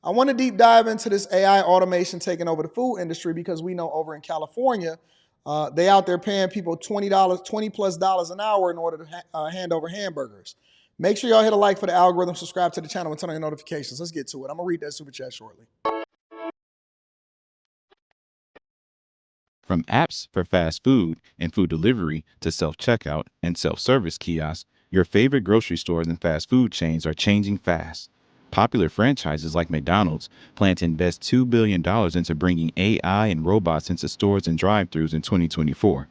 I want to deep dive into this AI automation taking over the food industry because we know over in California, they out there paying people $20, $20+ an hour in order to hand over hamburgers. Make sure y'all hit a like for the algorithm, subscribe to the channel, and turn on your notifications. Let's get to it. I'm going to read that super chat shortly. From apps for fast food and food delivery to self-checkout and self-service kiosks, your favorite grocery stores and fast food chains are changing fast. Popular franchises like McDonald's plan to invest $2 billion into bringing AI and robots into stores and drive-thrus in 2024.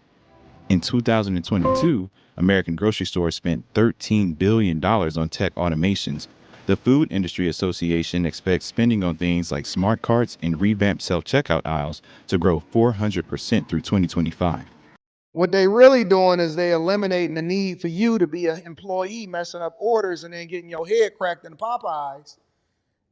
In 2022, American grocery stores spent $13 billion on tech automations. The Food Industry Association expects spending on things like smart carts and revamped self-checkout aisles to grow 400% through 2025. What they really doing is they eliminating the need for you to be an employee messing up orders and then getting your head cracked in the Popeyes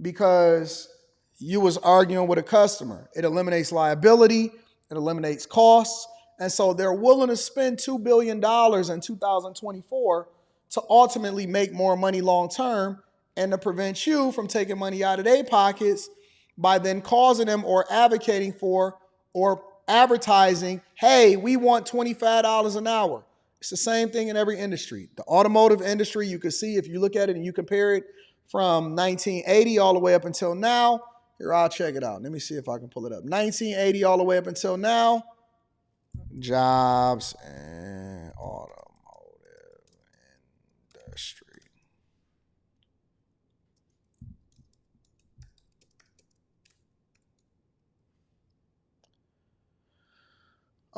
because you was arguing with a customer. It eliminates liability, it eliminates costs, and so they're willing to spend $2 billion in 2024 to ultimately make more money long term and to prevent you from taking money out of their pockets by then causing them or advocating for or advertising, hey, we want $25 an hour. It's the same thing in every industry. The automotive industry, you can see if you look at it and you compare it from 1980 all the way up until now. Here, I'll check it out. Let me see if I can pull it up. 1980 all the way up until now. Jobs and automotive industry.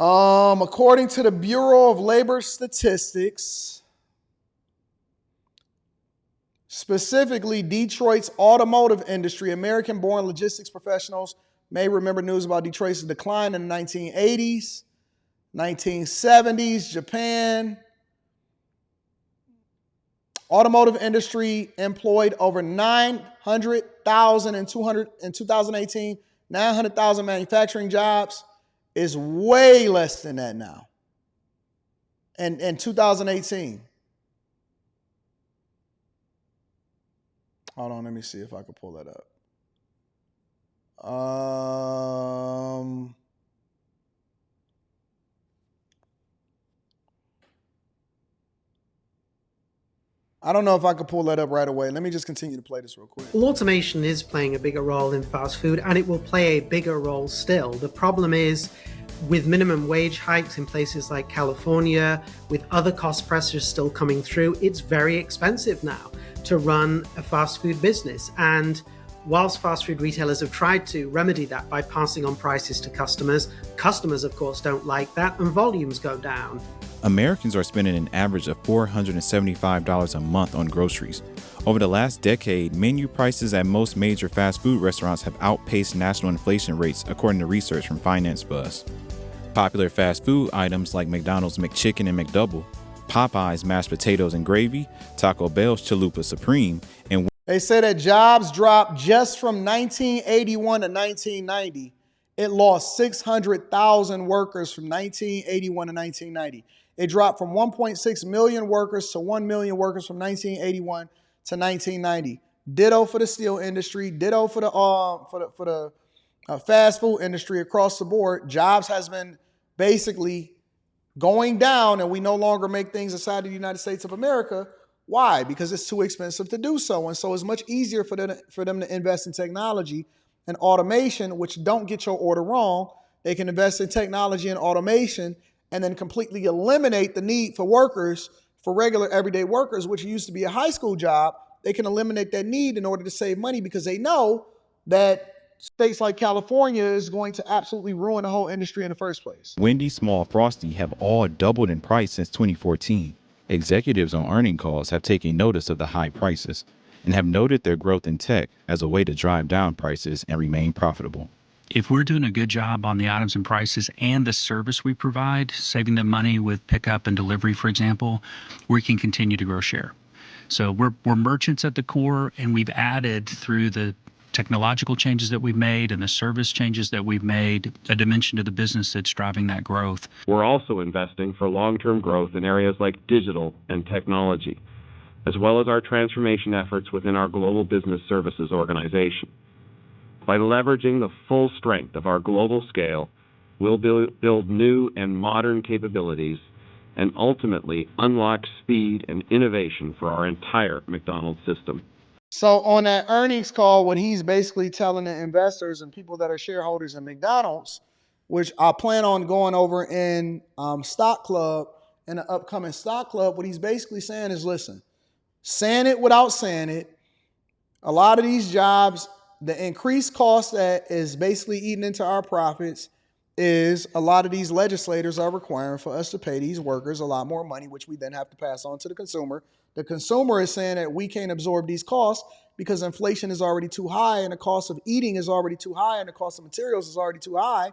According to the Bureau of Labor Statistics, specifically Detroit's automotive industry, American-born logistics professionals may remember news about Detroit's decline in the 1980s, 1970s, Japan. Automotive industry employed over 900,000 in 2018, 900,000 manufacturing jobs. Is way less than that now. And in 2018. Hold on, let me see if I can pull that up. I don't know if I could pull that up right away. Let me just continue to play this real quick. Well, automation is playing a bigger role in fast food, and it will play a bigger role still. The problem is, with minimum wage hikes in places like California, with other cost pressures still coming through, it's very expensive now to run a fast food business. And whilst fast food retailers have tried to remedy that by passing on prices to customers, customers, of course, don't like that, and volumes go down. Americans are spending an average of $475 a month on groceries. Over the last decade, menu prices at most major fast food restaurants have outpaced national inflation rates, according to research from Finance Buzz. Popular fast food items like McDonald's McChicken and McDouble, Popeye's mashed potatoes and gravy, Taco Bell's Chalupa Supreme, and they say that jobs dropped just from 1981 to 1990. It lost 600,000 workers from 1981 to 1990. It dropped from 1.6 million workers to 1 million workers from 1981 to 1990. Ditto for the steel industry. Ditto for the fast food industry across the board. Jobs has been basically going down, and we no longer make things inside the United States of America. Why? Because it's too expensive to do so. And so it's much easier for them to invest in technology and automation, which don't get your order wrong. They can invest in technology and automation and then completely eliminate the need for workers, for regular everyday workers, which used to be a high school job. They can eliminate that need in order to save money because they know that states like California is going to absolutely ruin the whole industry in the first place. Wendy's Small Frosty have all doubled in price since 2014. Executives on earning calls have taken notice of the high prices and have noted their growth in tech as a way to drive down prices and remain profitable. If we're doing a good job on the items and prices and the service we provide, saving them money with pickup and delivery, for example, we can continue to grow share. So we're merchants at the core, and we've added through the technological changes that we've made and the service changes that we've made a dimension to the business that's driving that growth. We're also investing for long-term growth in areas like digital and technology, as well as our transformation efforts within our global business services organization. By leveraging the full strength of our global scale, we'll build new and modern capabilities and ultimately unlock speed and innovation for our entire McDonald's system. So on that earnings call, what he's basically telling the investors and people that are shareholders in McDonald's, which I plan on going over in Stock Club, in the upcoming Stock Club, what he's basically saying is, listen, saying it without saying it, a lot of these jobs, the increased cost that is basically eating into our profits is a lot of these legislators are requiring for us to pay these workers a lot more money, which we then have to pass on to the consumer. The consumer is saying that we can't absorb these costs because inflation is already too high and the cost of eating is already too high and the cost of materials is already too high.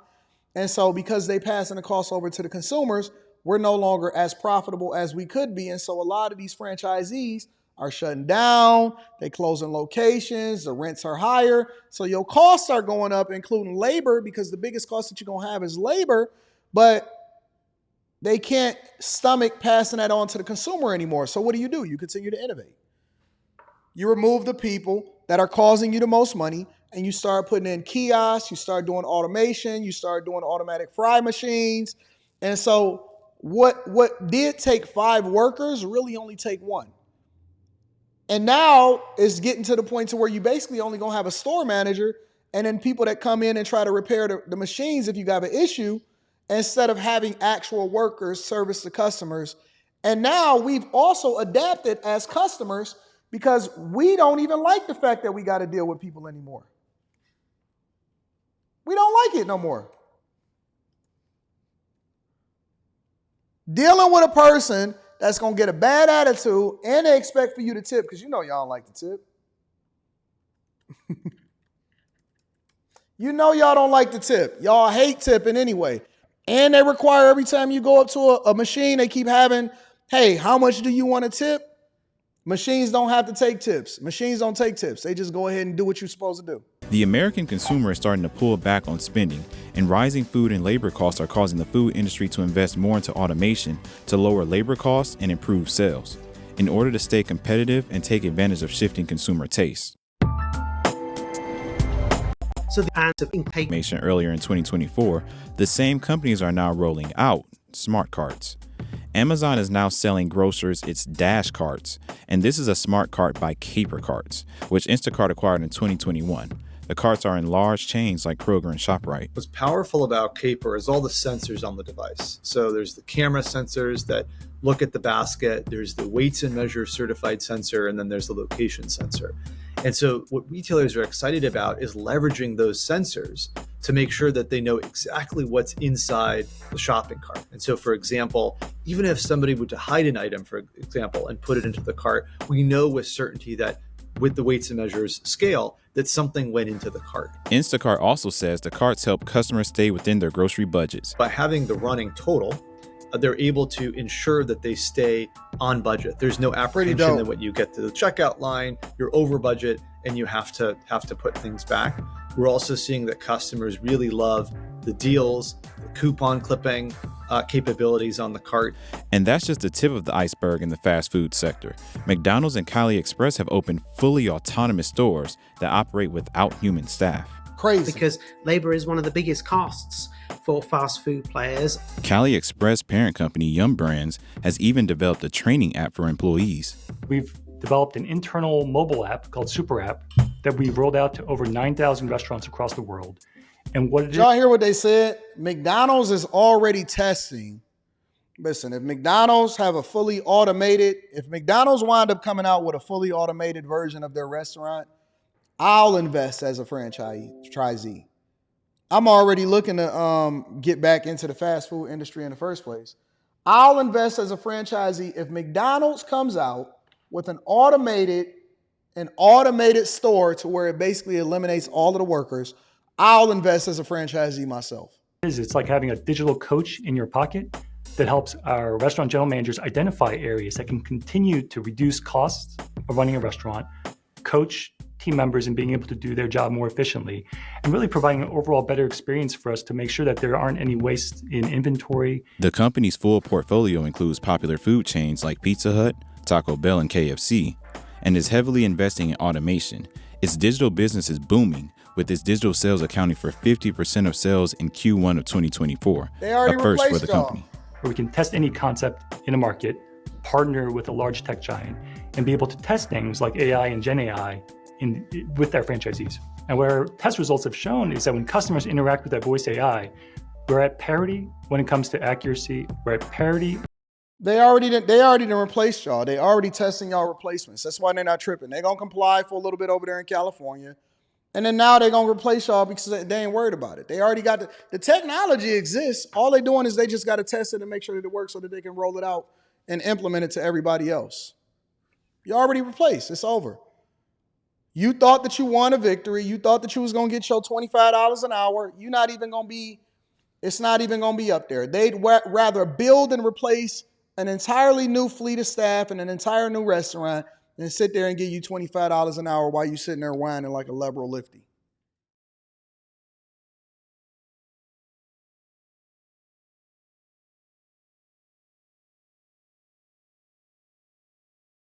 And so because they passing the cost over to the consumers, we're no longer as profitable as we could be. And so a lot of these franchisees are shutting down, they closing locations, the rents are higher. So your costs are going up, including labor, because the biggest cost that you're going to have is labor, but they can't stomach passing that on to the consumer anymore. So what do? You continue to innovate. You remove the people that are causing you the most money and you start putting in kiosks, you start doing automation, you start doing automatic fry machines. And so what did take 5 workers really only take 1. And now it's getting to the point to where you basically only going to have a store manager and then people that come in and try to repair the machines if you got an issue, instead of having actual workers service the customers. And now we've also adapted as customers because we don't even like the fact that we got to deal with people anymore. We don't like it no more. Dealing with a person that's going to get a bad attitude and they expect for you to tip, because you know y'all don't like to tip. You know y'all don't like to tip. Y'all hate tipping anyway. And they require every time you go up to a machine, they keep having, hey, how much do you want to tip? Machines don't have to take tips. Machines don't take tips. They just go ahead and do what you're supposed to do. The American consumer is starting to pull back on spending, and rising food and labor costs are causing the food industry to invest more into automation to lower labor costs and improve sales, in order to stay competitive and take advantage of shifting consumer tastes. So the ads have been taken. Mentioned earlier in 2024, the same companies are now rolling out smart carts. Amazon is now selling grocers its Dash carts, and this is a smart cart by Caper Carts, which Instacart acquired in 2021. The carts are in large chains like Kroger and ShopRite. What's powerful about Caper is all the sensors on the device. So there's the camera sensors that look at the basket, there's the weights and measures certified sensor, and then there's the location sensor. And so what retailers are excited about is leveraging those sensors to make sure that they know exactly what's inside the shopping cart. And so, for example, even if somebody were to hide an item, for example, and put it into the cart, we know with certainty that with the weights and measures scale, that something went into the cart. Instacart also says the carts help customers stay within their grocery budgets. By having the running total, they're able to ensure that they stay on budget. There's no apprehension that when you get to the checkout line, you're over budget and you have to put things back. We're also seeing that customers really love the deals, the coupon clipping capabilities on the cart. And that's just the tip of the iceberg in the fast food sector. McDonald's and Cali Express have opened fully autonomous stores that operate without human staff. Crazy. Because labor is one of the biggest costs for fast food players. Cali Express parent company Yum Brands has even developed a training app for employees. We've developed an internal mobile app called Super App that we've rolled out to over 9,000 restaurants across the world. And what it is... Y'all hear what they said? McDonald's is already testing. Listen, if McDonald's have a fully automated, if McDonald's wind up coming out with a fully automated version of their restaurant, I'll invest as a franchisee. I'm already looking to get back into the fast food industry in the first place. I'll invest as a franchisee if McDonald's comes out with an automated store to where it basically eliminates all of the workers. I'll invest as a franchisee myself. It's like having a digital coach in your pocket that helps our restaurant general managers identify areas that can continue to reduce costs of running a restaurant, coach team members in being able to do their job more efficiently, and really providing an overall better experience for us to make sure that there aren't any waste in inventory. The company's full portfolio includes popular food chains like Pizza Hut, Taco Bell, and KFC, and is heavily investing in automation. Its digital business is booming, with its digital sales accounting for 50% of sales in Q1 of 2024, They already a first for replaced the y'all. company. Where we can test any concept in a market, partner with a large tech giant, and be able to test things like AI and Gen AI with their franchisees. And where test results have shown is that when customers interact with that voice AI, we're at parity when it comes to accuracy. We're at parity. They already done replaced y'all. They already testing y'all replacements. That's why they're not tripping. They're gonna comply for a little bit over there in California. And then now they're gonna replace y'all because they ain't worried about it. They already got the technology exists. All they're doing is they just gotta test it and make sure that it works so that they can roll it out and implement it to everybody else. You already replaced. It's over. You thought that you won a victory. You thought that you was gonna get your $25 an hour. You're not even gonna be. It's not even gonna be up there. They'd rather build and replace an entirely new fleet of staff and an entire new restaurant than sit there and give you $25 an hour while you sitting there whining like a liberal lifty.